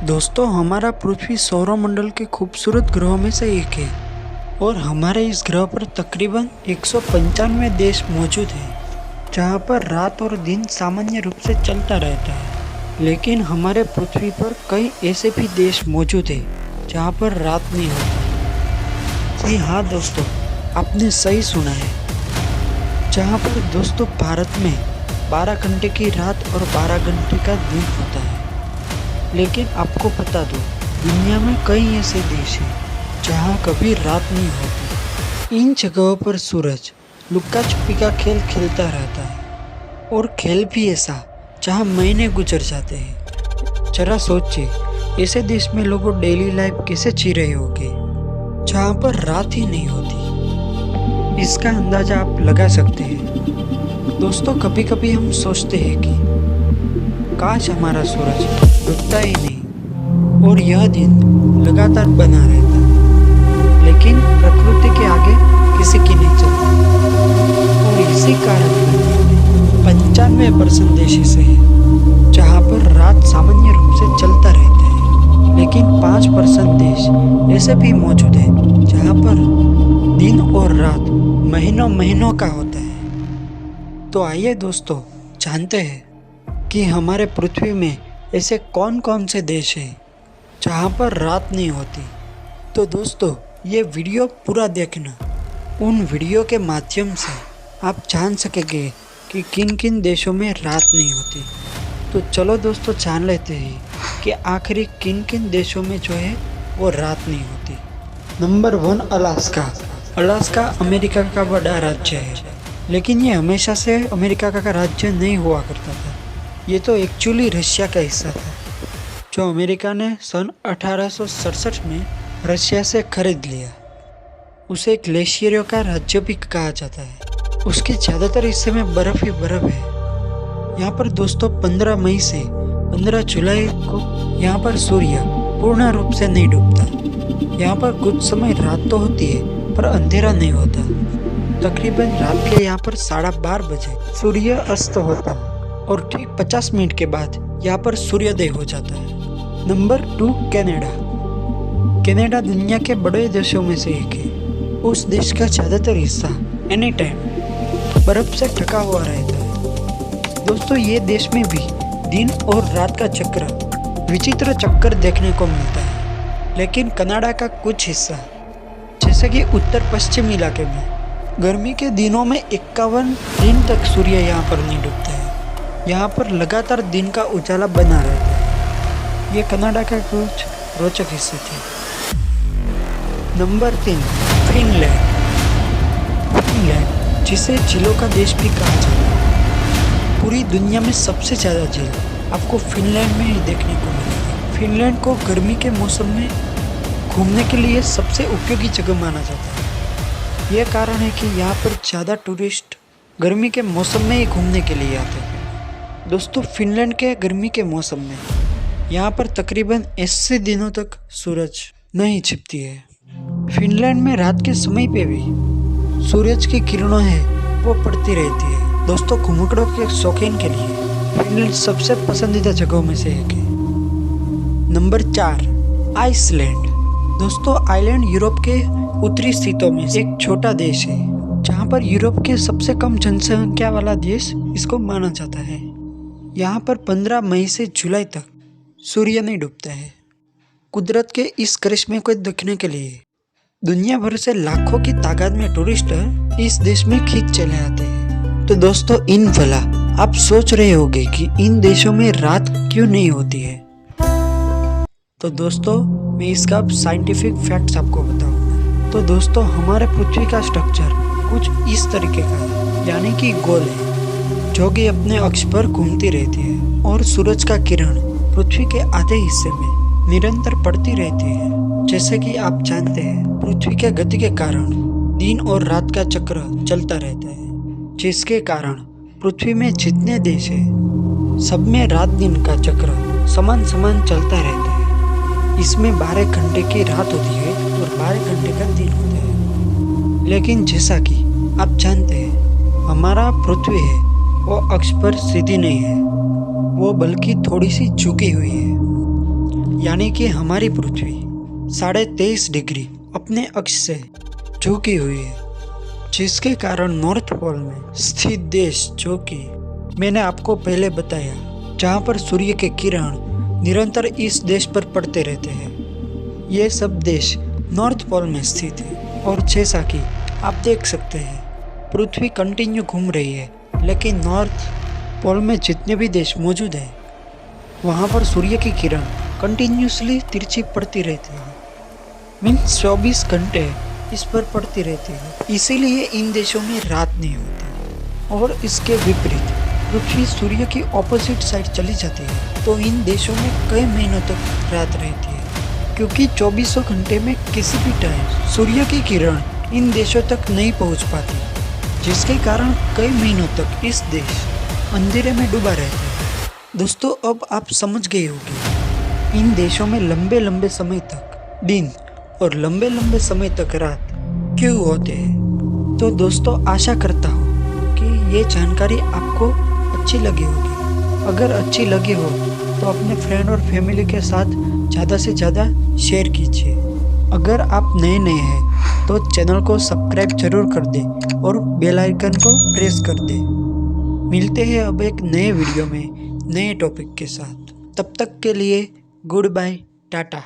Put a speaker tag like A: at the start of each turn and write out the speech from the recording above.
A: दोस्तों, हमारा पृथ्वी सौरमंडल के खूबसूरत ग्रहों में से एक है और हमारे इस ग्रह पर तकरीबन 195 देश मौजूद हैं, जहाँ पर रात और दिन सामान्य रूप से चलता रहता है। लेकिन हमारे पृथ्वी पर कई ऐसे भी देश मौजूद हैं जहाँ पर रात नहीं होती। जी हाँ दोस्तों, आपने सही सुना है। जहाँ पर दोस्तों भारत में 12 घंटे की रात और 12 घंटे का दिन होता है। लेकिन आपको बता दो, दुनिया में कई ऐसे देश हैं जहाँ कभी रात नहीं होती। इन जगहों पर सूरज लुक्का छुपी का खेल खेलता रहता है और खेल भी ऐसा जहाँ महीने गुजर जाते हैं। जरा सोचिए, ऐसे देश में लोगों डेली लाइफ कैसे जी रहे होंगे जहाँ पर रात ही नहीं होती। इसका अंदाजा आप लगा सकते हैं। दोस्तों, कभी कभी हम सोचते हैं कि काश हमारा सूरज डूबता ही नहीं और यह दिन लगातार बना रहता, लेकिन प्रकृति के आगे किसी की नहीं चलती। और इसी कारण 95% देश ऐसे हैं जहाँ पर रात सामान्य रूप से चलता रहता है, लेकिन 5% देश ऐसे भी मौजूद हैं जहाँ पर दिन और रात महीनों महीनों का होता है। तो आइए दोस्तों, जानते हैं कि हमारे पृथ्वी में ऐसे कौन कौन से देश हैं जहाँ पर रात नहीं होती। तो दोस्तों, ये वीडियो पूरा देखना। उन वीडियो के माध्यम से आप जान सकेंगे कि किन किन देशों में रात नहीं होती। तो चलो दोस्तों, जान लेते हैं कि आखिरी किन किन देशों में जो है वो रात नहीं होती। Number 1, Alaska. अलास्का अमेरिका का बड़ा राज्य है, लेकिन ये हमेशा से अमेरिका का राज्य नहीं हुआ करता था। ये तो एक्चुअली रशिया का हिस्सा था, जो अमेरिका ने सन 1867 में रशिया से खरीद लिया। उसे ग्लेशियरों का राज्य भी कहा जाता है। उसके ज़्यादातर हिस्से में बर्फ़ ही बर्फ़ है। यहाँ पर दोस्तों 15 मई से 15 जुलाई को यहाँ पर सूर्य पूर्ण रूप से नहीं डूबता। यहाँ पर कुछ समय रात तो होती है पर अंधेरा नहीं होता। तकरीबन रात के यहाँ पर 12:30 बजे सूर्य अस्त होता है और ठीक 50 मिनट के बाद यहाँ पर सूर्योदय हो जाता है। Number 2, Canada. कनाडा दुनिया के बड़े देशों में से एक है। उस देश का ज़्यादातर हिस्सा एनी टाइम बर्फ से ढका हुआ रहता है। दोस्तों, ये देश में भी दिन और रात का चक्र, विचित्र चक्कर देखने को मिलता है। लेकिन कनाडा का कुछ हिस्सा, जैसे कि उत्तर पश्चिम इलाके में, गर्मी के दिनों में 51 दिन तक सूर्य यहाँ पर नहीं डूबता है। यहाँ पर लगातार दिन का उजाला बना रहता है। ये कनाडा का कुछ रोचक हिस्से थे। Number 3, Finland. फिनलैंड, जिसे झीलों का देश भी कहा जाता है। पूरी दुनिया में सबसे ज़्यादा झील आपको फिनलैंड में ही देखने को मिलेगी। फिनलैंड को गर्मी के मौसम में घूमने के लिए सबसे उपयोगी जगह माना जाता है। यह कारण है कि यहाँ पर ज़्यादा टूरिस्ट गर्मी के मौसम में ही घूमने के लिए आते हैं। दोस्तों, फिनलैंड के गर्मी के मौसम में यहाँ पर तकरीबन 80 दिनों तक सूरज नहीं छिपती है। फिनलैंड में रात के समय पे भी सूरज की किरणें हैं वो पड़ती रहती है। दोस्तों, घुमक्कड़ों के शौकीन के लिए फिनलैंड सबसे पसंदीदा जगहों में से एक है। नंबर 4, आइसलैंड। दोस्तों, आइलैंड यूरोप के उत्तरी स्थितों में एक छोटा देश है, जहाँ पर यूरोप के सबसे कम जनसंख्या वाला देश इसको माना जाता है। यहाँ पर 15 मई से जुलाई तक सूर्य नहीं डूबता है। कुदरत के इस करिश्मे को देखने के लिए दुनिया भर से लाखों की तादाद में टूरिस्ट इस देश में खींच चले आते हैं। तो दोस्तों, इन भला आप सोच रहे होंगे कि इन देशों में रात क्यों नहीं होती है। तो दोस्तों, मैं इसका साइंटिफिक फैक्ट्स आपको बताऊंगा। तो दोस्तों, हमारे पृथ्वी का स्ट्रक्चर कुछ इस तरीके का है, यानी कि गोल है, जो कि अपने अक्ष पर घूमती रहती है और सूरज का किरण पृथ्वी के आधे हिस्से में निरंतर पड़ती रहती है। जैसे कि आप जानते हैं, पृथ्वी के गति के कारण दिन और रात का चक्र चलता रहता है, जिसके कारण पृथ्वी में जितने देश हैं सब में रात दिन का चक्र समान समान चलता रहता है। इसमें 12 घंटे की रात होती है और 12 घंटे का दिन होता है। लेकिन जैसा कि आप जानते हैं, हमारा पृथ्वी है वो अक्ष पर सीधी नहीं है, वो बल्कि थोड़ी सी झुकी हुई है। यानी कि हमारी पृथ्वी 23.5 डिग्री अपने अक्ष से झुकी हुई है, जिसके कारण नॉर्थ पोल में स्थित देश, जो कि मैंने आपको पहले बताया, जहाँ पर सूर्य के किरण निरंतर इस देश पर पड़ते रहते हैं, ये सब देश नॉर्थ पोल में स्थित है। और जैसा कि आप देख सकते हैं, पृथ्वी कंटिन्यू घूम रही है, लेकिन नॉर्थ पोल में जितने भी देश मौजूद हैं वहाँ पर सूर्य की किरण कंटिन्यूसली तिरछी पड़ती रहती है, मीन्स 24 घंटे इस पर पड़ती रहती है। इसीलिए इन देशों में रात नहीं होती। और इसके विपरीत पृथ्वी सूर्य की ऑपोजिट साइड चली जाती है तो इन देशों में कई महीनों तक रात रहती है, क्योंकि 24 घंटे में किसी भी टाइम सूर्य की किरण इन देशों तक नहीं पहुंच पाती, जिसके कारण कई महीनों तक इस देश अंधेरे में डूबा रहता है। दोस्तों, अब आप समझ गए होंगे इन देशों में लंबे लंबे समय तक दिन और लंबे लंबे समय तक रात क्यों होते हैं। तो दोस्तों, आशा करता हूँ कि ये जानकारी आपको अच्छी लगी होगी। अगर अच्छी लगी हो तो अपने फ्रेंड और फैमिली के साथ ज़्यादा से ज़्यादा शेयर कीजिए। अगर आप नए हैं तो चैनल को सब्सक्राइब जरूर कर दें और बेल आइकन को प्रेस कर दें। मिलते हैं अब एक नए वीडियो में नए टॉपिक के साथ। तब तक के लिए गुड बाय, टाटा।